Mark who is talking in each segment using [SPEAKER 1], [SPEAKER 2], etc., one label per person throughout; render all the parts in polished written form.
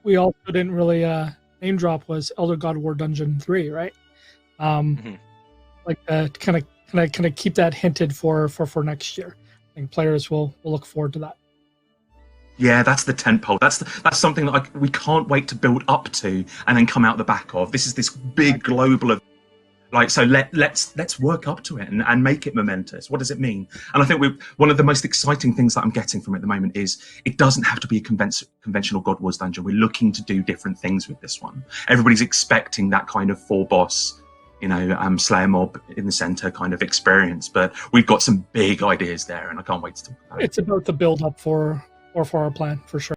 [SPEAKER 1] we also didn't really name drop was Elder God War Dungeon 3, right? Like kind of keep that hinted for next year. I think players will look forward to that.
[SPEAKER 2] Yeah, that's the tentpole. That's something that we can't wait to build up to and then come out the back of. This is this big global of so let's work up to it and make it momentous. What does it mean? And I think one of the most exciting things that I'm getting from it at the moment is it doesn't have to be a conventional God Wars dungeon. We're looking to do different things with this one. Everybody's expecting that kind of 4-boss, Slayer mob in the center kind of experience, but we've got some big ideas there, and I can't wait to talk about it.
[SPEAKER 1] It's about the build up for our plan for sure.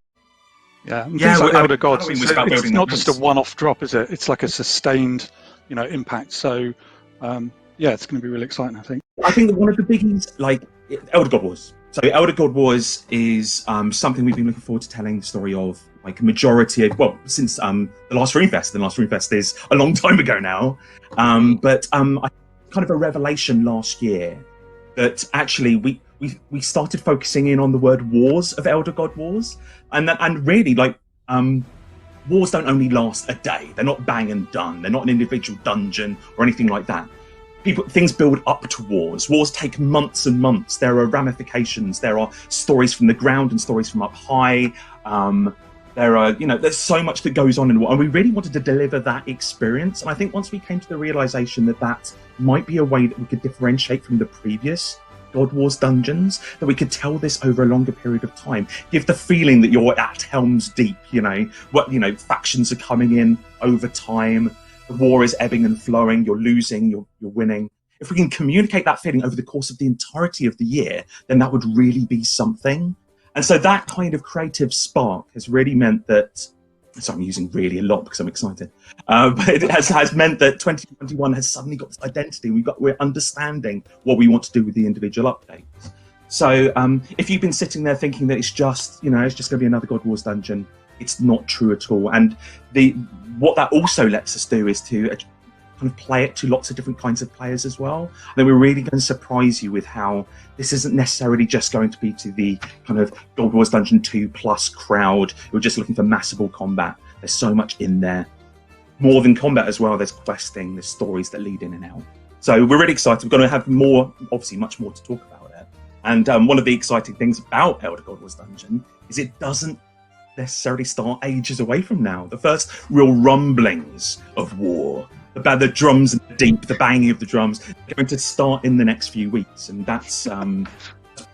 [SPEAKER 3] Yeah, and things like Elder Gods, it's not just a one-off drop, is it? It's like a sustained, impact. So, it's going to be really exciting, I think.
[SPEAKER 2] I think that one of the biggies, like Elder God Wars. So Elder God Wars is something we've been looking forward to telling the story of, like a majority of, since the last Runefest. The last Runefest is a long time ago now. But I kind of a revelation last year that actually we started focusing in on the word wars of Elder God Wars, and really wars don't only last a day. They're not bang and done. They're not an individual dungeon or anything like that. Things build up to wars. Wars take months and months. There are ramifications. There are stories from the ground and stories from up high. There's so much that goes on in war, and we really wanted to deliver that experience. And I think once we came to the realization that might be a way that we could differentiate from the previous God Wars dungeons, that we could tell this over a longer period of time, give the feeling that you're at Helm's Deep, factions are coming in over time, the war is ebbing and flowing, you're losing, you're winning. If we can communicate that feeling over the course of the entirety of the year, then that would really be something. And so that kind of creative spark has really meant that, so I'm using really a lot because I'm excited, but it has meant that 2021 has suddenly got this identity. We're understanding what we want to do with the individual updates. So if you've been sitting there thinking that it's just going to be another God Wars dungeon, it's not true at all. And what that also lets us do is to kind of play it to lots of different kinds of players as well. And then we're really going to surprise you with how this isn't necessarily just going to be to the kind of God Wars Dungeon 2 plus crowd who are just looking for massable combat. There's so much in there. More than combat as well, there's questing, there's stories that lead in and out. So we're really excited. We're going to have obviously much more to talk about it. And one of the exciting things about Elder God Wars Dungeon is it doesn't necessarily start ages away from now. The first real rumblings of war, the drums and the deep, the banging of the drums, are going to start in the next few weeks, and that's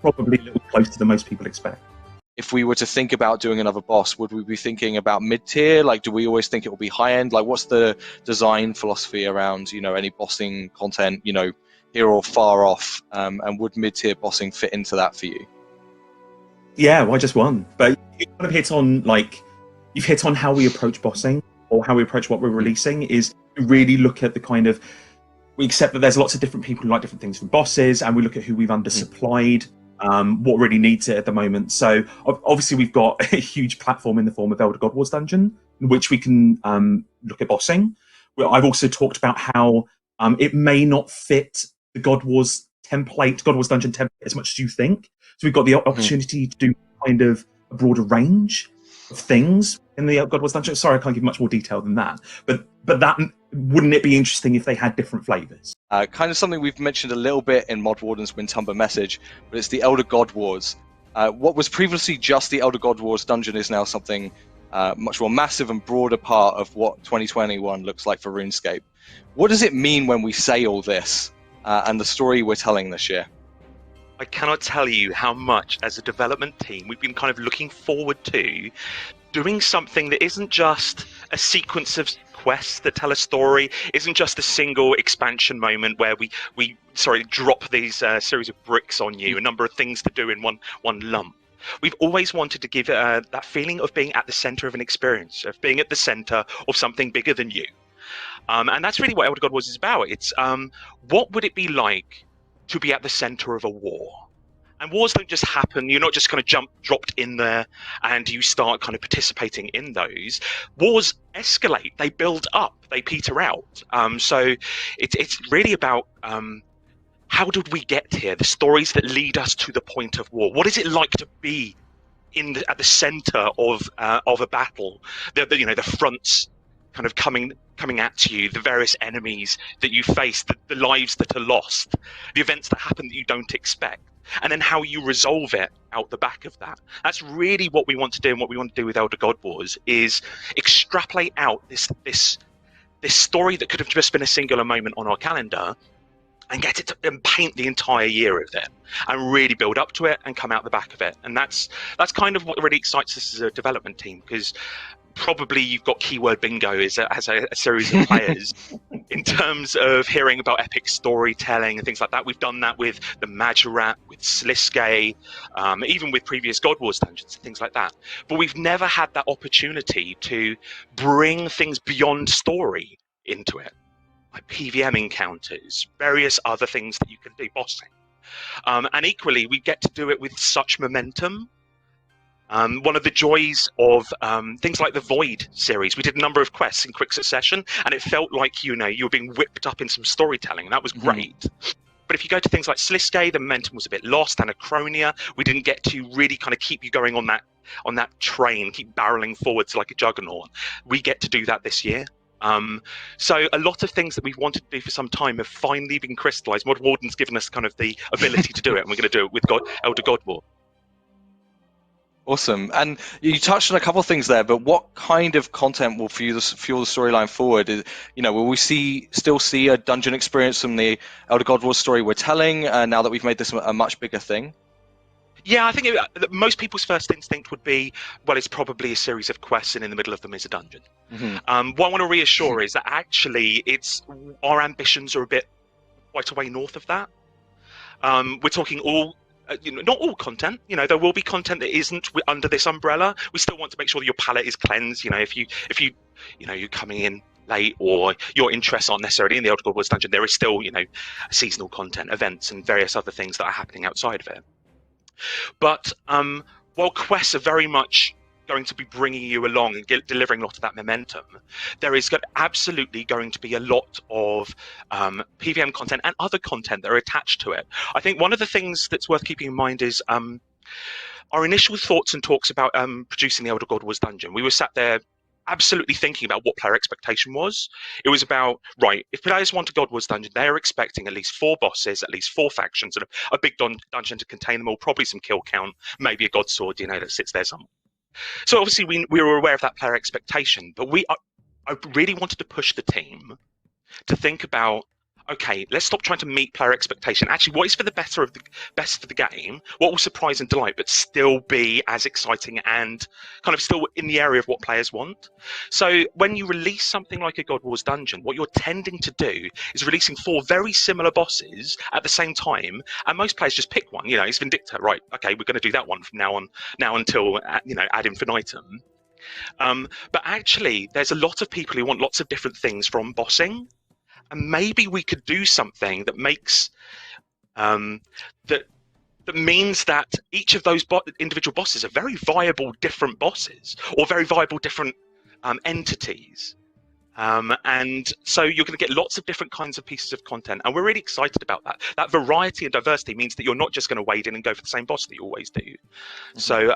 [SPEAKER 2] probably a little closer than most people expect.
[SPEAKER 4] If we were to think about doing another boss, would we be thinking about mid-tier? Like, do we always think it will be high-end? Like, what's the design philosophy around, any bossing content, here or far off? And would mid-tier bossing fit into that for you?
[SPEAKER 2] Yeah, why just one? But you kind of you've hit on how we approach bossing, or how we approach what we're releasing, is really look at the kind of, we accept that there's lots of different people who like different things from bosses, and we look at who we've undersupplied, what really needs it at the moment. So obviously we've got a huge platform in the form of Elder God Wars Dungeon, in which we can look at bossing. I've also talked about how it may not fit the God Wars Dungeon template as much as you think. So we've got the opportunity to do kind of a broader range of things in the God Wars Dungeon. Sorry, I can't give much more detail than that. But that, wouldn't it be interesting if they had different flavors?
[SPEAKER 4] Kind of something we've mentioned a little bit in Mod Warden's Windtumber message, but it's the Elder God Wars. What was previously just the Elder God Wars dungeon is now something much more massive and broader part of what 2021 looks like for RuneScape. What does it mean when we say all this and the story we're telling this year?
[SPEAKER 5] I cannot tell you how much, as a development team, we've been kind of looking forward to doing something that isn't just a sequence of quests that tell a story, isn't just a single expansion moment where we drop these series of bricks on you, a number of things to do in one lump. We've always wanted to give that feeling of being at the center of an experience, of being at the center of something bigger than you. And that's really what Elder God Wars is about. It's what would it be like to be at the center of a war? And wars don't just happen. You're not just kind of dropped in there and you start kind of participating in those. Wars escalate, they build up, they peter out. So it's really about how did we get here? The stories that lead us to the point of war. What is it like to be at the center of a battle, the fronts kind of coming at you, the various enemies that you face, the lives that are lost, the events that happen that you don't expect, and then how you resolve it out the back of that. That's really what we want to do, and what we want to do with Elder God Wars is extrapolate out this story that could have just been a singular moment on our calendar, and get it and paint the entire year of it, and really build up to it and come out the back of it. And that's kind of what really excites us as a development team, because probably you've got keyword bingo as a series of players in terms of hearing about epic storytelling and things like that. We've done that with the Majorat, with Sliske, even with previous God Wars dungeons and things like that. But we've never had that opportunity to bring things beyond story into it, like PVM encounters, various other things that you can do, bossing. And equally, we get to do it with such momentum. One of the joys of things like the Void series, we did a number of quests in quick succession, and it felt like you were being whipped up in some storytelling, and that was great. But if you go to things like Sliske, the momentum was a bit lost. Anachronia, we didn't get to really kind of keep you going on that train, keep barreling forwards like a juggernaut. We get to do that this year. So a lot of things that we've wanted to do for some time have finally been crystallized. Mod Warden's given us kind of the ability to do it, and we're going to do it with Elder God War.
[SPEAKER 4] Awesome. And you touched on a couple of things there, but what kind of content will fuel the storyline forward? Will we still see a dungeon experience from the Elder God Wars story we're telling now that we've made this a much bigger thing?
[SPEAKER 5] Yeah, I think most people's first instinct would be, well, it's probably a series of quests, and in the middle of them is a dungeon. What I want to reassure is that actually our ambitions are quite a way north of that. We're talking not all content. There will be content that isn't under this umbrella. We still want to make sure that your palette is cleansed. If you're coming in late, or your interests aren't necessarily in the Elder God Wars dungeon, there is still seasonal content, events, and various other things that are happening outside of it. But while quests are very much going to be bringing you along and delivering a lot of that momentum, there is absolutely going to be a lot of PVM content and other content that are attached to it. I think one of the things that's worth keeping in mind is our initial thoughts and talks about producing the Elder God Wars dungeon. We were sat there absolutely thinking about what player expectation was. It was about, right, if players want a God Wars dungeon, they're expecting at least 4 bosses, at least 4 factions, and a big dungeon to contain them all, probably some kill count, maybe a God Sword, that sits there somewhere. So obviously we were aware of that player expectation, but I really wanted to push the team to think about, okay, let's stop trying to meet player expectation. Actually, what is for the best of the game? What will surprise and delight, but still be as exciting and kind of still in the area of what players want? So when you release something like a God Wars dungeon, what you're tending to do is releasing 4 very similar bosses at the same time, and most players just pick one. It's Vindicta, right? Okay, we're going to do that one from now until ad infinitum. But actually, there's a lot of people who want lots of different things from bossing. And maybe we could do something that makes that means that each of those individual bosses are very viable different bosses, or very viable different entities. And so you're going to get lots of different kinds of pieces of content, and we're really excited about that. That variety and diversity means that you're not just going to wade in and go for the same boss that you always do. So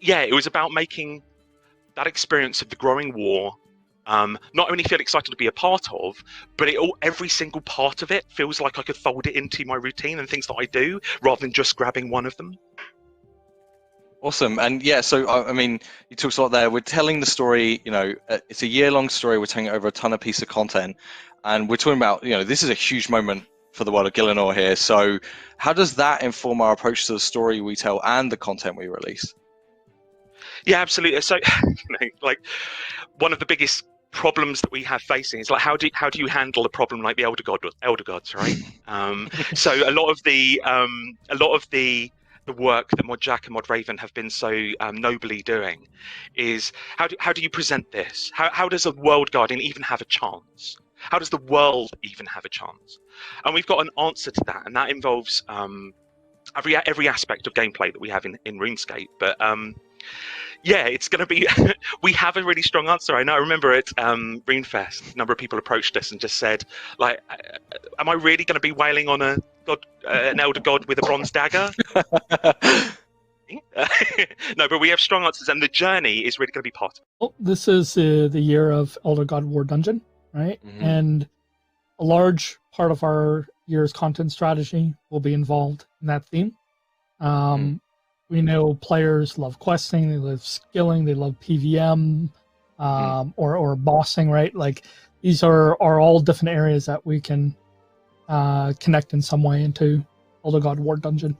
[SPEAKER 5] it was about making that experience of the growing war not only feel excited to be a part of, but every single part of it feels like I could fold it into my routine and things that I do, rather than just grabbing one of them.
[SPEAKER 4] Awesome. And so I mean, you talked a lot there. We're telling the story, it's a year-long story. We're telling it over a ton of pieces of content, and we're talking about, this is a huge moment for the world of Gielinor here. So how does that inform our approach to the story we tell and the content we release?
[SPEAKER 5] Yeah, absolutely. So like one of the biggest problems that we have facing is like, how do you handle a problem like the Elder Gods, right? So a lot of the work that Mod Jack and Mod Raven have been so nobly doing is how do you present this? How does a world guardian even have a chance? How does the world even have a chance? And we've got an answer to that, and that involves every aspect of gameplay that we have in RuneScape. But it's going to be. We have a really strong answer. I know. I remember at RuneFest, a number of people approached us and just said, like, "Am I really going to be wailing on an Elder God with a bronze dagger?" No, but we have strong answers, and the journey is really going to be part of it.
[SPEAKER 1] Well, this is the year of Elder God War Dungeon, right? And a large part of our year's content strategy will be involved in that theme. We know players love questing, they love skilling, they love PVM, or bossing, right? Like these are all different areas that we can connect in some way into Elder God War Dungeon.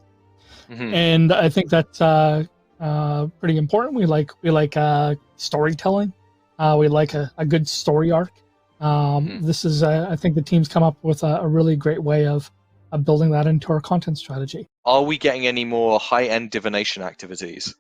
[SPEAKER 1] And I think that's pretty important. We like storytelling. We like a good story arc. This is, I think the team's come up with a really great way of building that into our content strategy.
[SPEAKER 4] Are we getting any more high-end divination activities?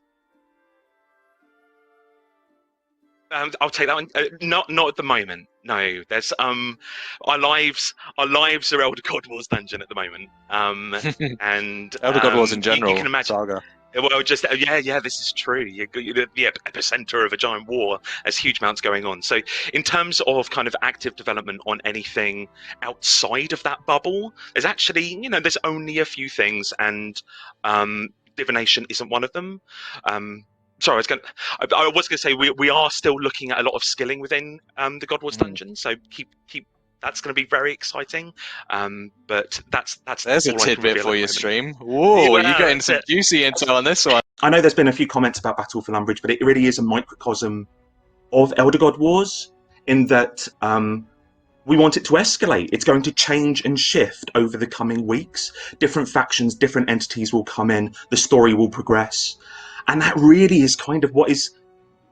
[SPEAKER 5] I'll take that one. Not at the moment. No, there's our lives are Elder God Wars Dungeon at the moment. And
[SPEAKER 4] Elder God Wars in general.
[SPEAKER 5] You can imagine.
[SPEAKER 4] Saga.
[SPEAKER 5] Well, just this is true. You're the epicenter of a giant war. There's huge amounts going on. So, in terms of kind of active development on anything outside of that bubble, there's actually there's only a few things, and divination isn't one of them. Sorry, I was going to say we are still looking at a lot of skilling within the God Wars Dungeon. So keep. That's going to be very exciting. But that's
[SPEAKER 4] there's a tidbit for your stream. Whoa, you're getting some juicy intel on this one.
[SPEAKER 2] I know there's been a few comments about Battle for Lumbridge, but it really is a microcosm of Elder God Wars in that we want it to escalate. It's going to change and shift over the coming weeks. Different factions, different entities will come in. The story will progress. And that really is kind of what is,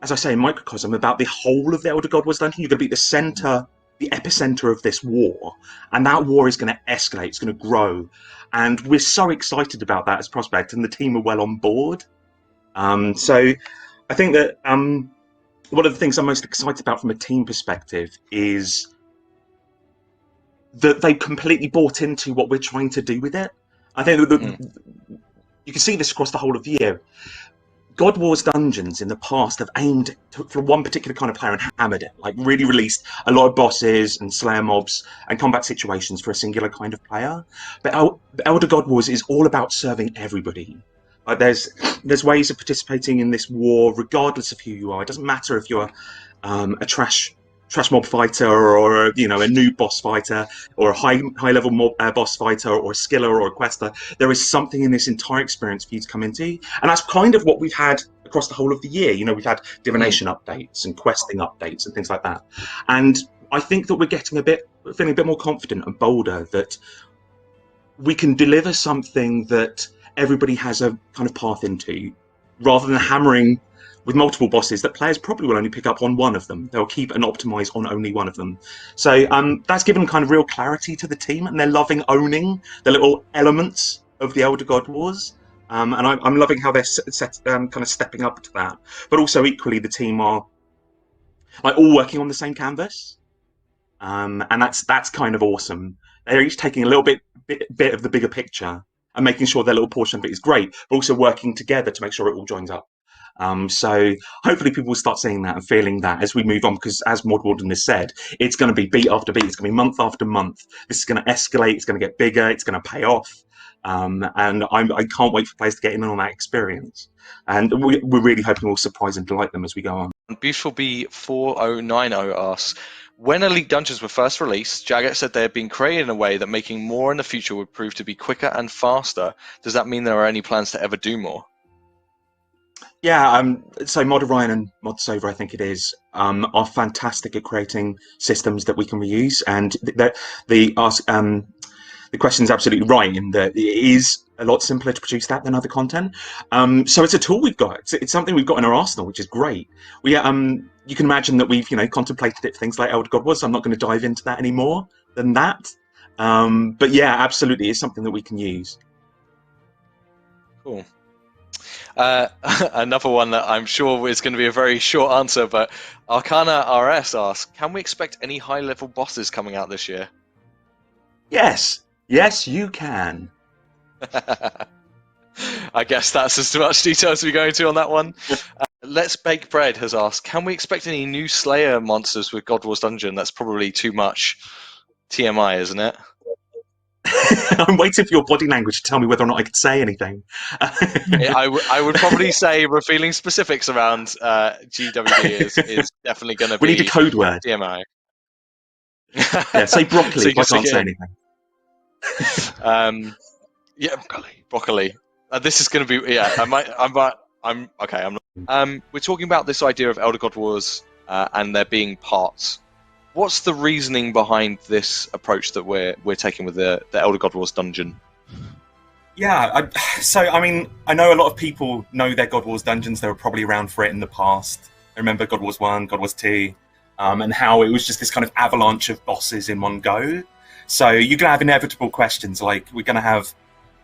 [SPEAKER 2] as I say, a microcosm about the whole of the Elder God Wars Dungeon. You're going to be the center, the epicenter of this war, and that war is going to escalate, it's going to grow, and we're so excited about that as prospect, and the team are well on board. So I think that one of the things I'm most excited about from a team perspective is that they completely bought into what we're trying to do with it. I think that you can see this across the whole of the year. God Wars Dungeons in the past have aimed for one particular kind of player and hammered it, like really released a lot of bosses and slayer mobs and combat situations for a singular kind of player. But Elder God Wars is all about serving everybody. Like there's ways of participating in this war regardless of who you are. It doesn't matter if you're a trash mob fighter or a noob boss fighter or a high level mob boss fighter or a skiller or a quester. There is something in this entire experience for you to come into, and that's kind of what we've had across the whole of the year. We've had divination updates and questing updates and things like that, and I think that we're feeling a bit more confident and bolder that we can deliver something that everybody has a kind of path into, rather than hammering with multiple bosses that players probably will only pick up on one of them. They'll keep and optimize on only one of them. So that's given kind of real clarity to the team, and they're loving owning the little elements of the Elder God Wars. And I'm loving how they're kind of stepping up to that. But also equally, the team are like all working on the same canvas, and that's kind of awesome. They're each taking a little bit of the bigger picture and making sure their little portion of it is great, but also working together to make sure it all joins up. So hopefully people will start seeing that and feeling that as we move on, because as Mod Warden has said, it's going to be beat after beat, it's going to be month after month. This is going to escalate, it's going to get bigger, it's going to pay off. And I can't wait for players to get in on that experience. And we're really hoping we'll surprise and delight them as we go on.
[SPEAKER 4] Beautiful B4090 asks, when Elite Dungeons were first released, Jaggett said they had been created in a way that making more in the future would prove to be quicker and faster. Does that mean there are any plans to ever do more?
[SPEAKER 2] Yeah, so Mod Orion and Mod Sova, I think it is, are fantastic at creating systems that we can reuse, and the question is absolutely right in that it is a lot simpler to produce that than other content. So it's a tool we've got. It's something we've got in our arsenal, which is great. You can imagine that we've contemplated it for things like Elder God Wars. I'm not going to dive into that any more than that. But yeah, absolutely, it's something that we can use.
[SPEAKER 4] Cool. Another one that I'm sure is going to be a very short answer, but Arcana RS asks, can we expect any high-level bosses coming out this year?
[SPEAKER 2] Yes, you can.
[SPEAKER 4] I guess that's as much detail as we go into on that one. Let's Bake Bread has asked, can we expect any new Slayer monsters with God Wars Dungeon? That's probably too much TMI, isn't it?
[SPEAKER 2] I'm waiting for your body language to tell me whether or not I could say anything.
[SPEAKER 4] I would probably say revealing specifics around GWD is definitely going to be.
[SPEAKER 2] We need a code word.
[SPEAKER 4] DMO.
[SPEAKER 2] Yeah, say broccoli.
[SPEAKER 4] So
[SPEAKER 2] if I can't say anything.
[SPEAKER 4] Yeah, broccoli. This is going to be. Yeah, I'm okay. I'm not. We're talking about this idea of Elder God Wars and there being parts. What's the reasoning behind this approach that we're taking with the Elder God Wars dungeon?
[SPEAKER 6] Yeah, I mean, I know a lot of people know their God Wars dungeons. They were probably around for it in the past. I remember God Wars 1, God Wars 2, and how it was just this kind of avalanche of bosses in one go. So you're going to have inevitable questions, like we're going to have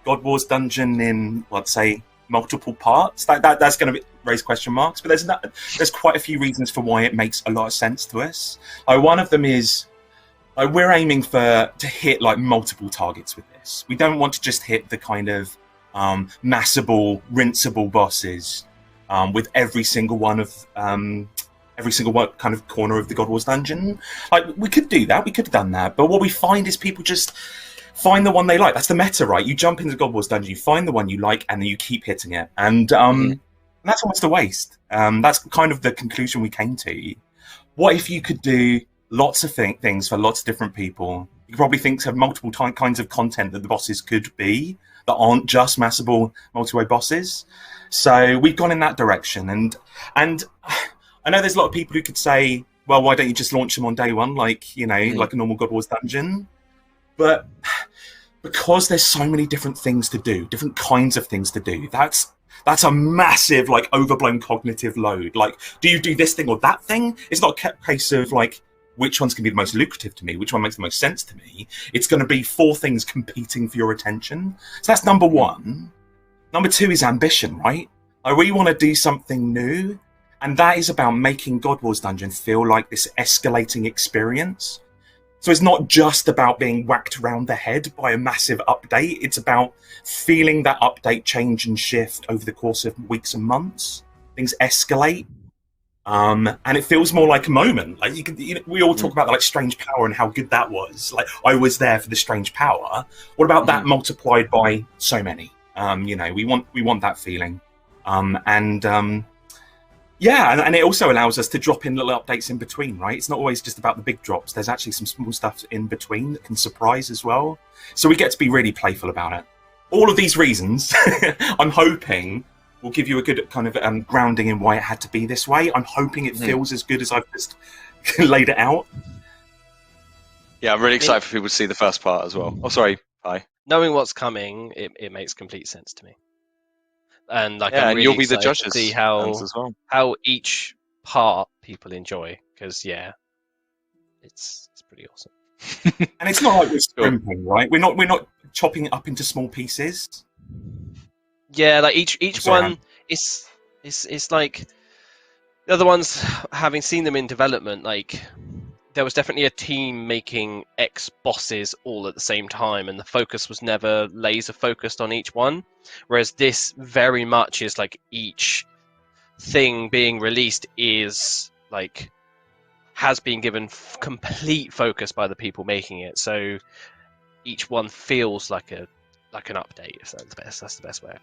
[SPEAKER 6] God Wars dungeon in, let's say, multiple parts. That's going to raise question marks, but there's quite a few reasons for why it makes a lot of sense to us. One of them is we're aiming to hit like multiple targets with this. We don't want to just hit the kind of massable, rinsable bosses with every single kind of corner of the God Wars dungeon. Like, we could do that, we could have done that, but what we find is people just find the one they like. That's the meta, right? You jump into the God Wars dungeon, you find the one you like, and then you keep hitting it. And that's almost a waste. That's kind of the conclusion we came to. What if you could do lots of things for lots of different people? You could probably think of multiple kinds of content that the bosses could be that aren't just massable multi-way bosses. So we've gone in that direction. And I know there's a lot of people who could say, well, why don't you just launch them on day one, like a normal God Wars dungeon? But because there's so many different things to do, different kinds of things to do, that's a massive, like, overblown cognitive load. Like, do you do this thing or that thing? It's not a case of, like, which one's going to be the most lucrative to me, which one makes the most sense to me. It's going to be 4 things competing for your attention. So that's number 1. Number 2 is ambition, right? I really want to do something new. And that is about making God Wars Dungeon feel like this escalating experience. So it's not just about being whacked around the head by a massive update. It's about feeling that update change and shift over the course of weeks and months. Things escalate. And it feels more like a moment. Like we all talk about like Strange Power and how good that was. Like, I was there for the Strange Power. What about that multiplied by so many? We want that feeling. Yeah, and it also allows us to drop in little updates in between, right? It's not always just about the big drops. There's actually some small stuff in between that can surprise as well. So we get to be really playful about it. All of these reasons, I'm hoping, will give you a good kind of grounding in why it had to be this way. I'm hoping it feels as good as I've just laid it out.
[SPEAKER 4] Yeah, I'm really excited for people to see the first part as well. Oh, sorry. Bye.
[SPEAKER 7] Knowing what's coming, it makes complete sense to me. And like,
[SPEAKER 4] yeah,
[SPEAKER 7] I'm really
[SPEAKER 4] you'll be the
[SPEAKER 7] excited
[SPEAKER 4] judges
[SPEAKER 7] to see how each part people enjoy, because it's pretty awesome.
[SPEAKER 6] And it's not like we're scrimping, right? We're not chopping it up into small pieces.
[SPEAKER 7] Yeah, like each one is like the other ones. Having seen them in development, like, there was definitely a team making X bosses all at the same time, and the focus was never laser focused on each one. Whereas this very much is like each thing being released is like has been given complete focus by the people making it. So each one feels like an update. If that's the best way.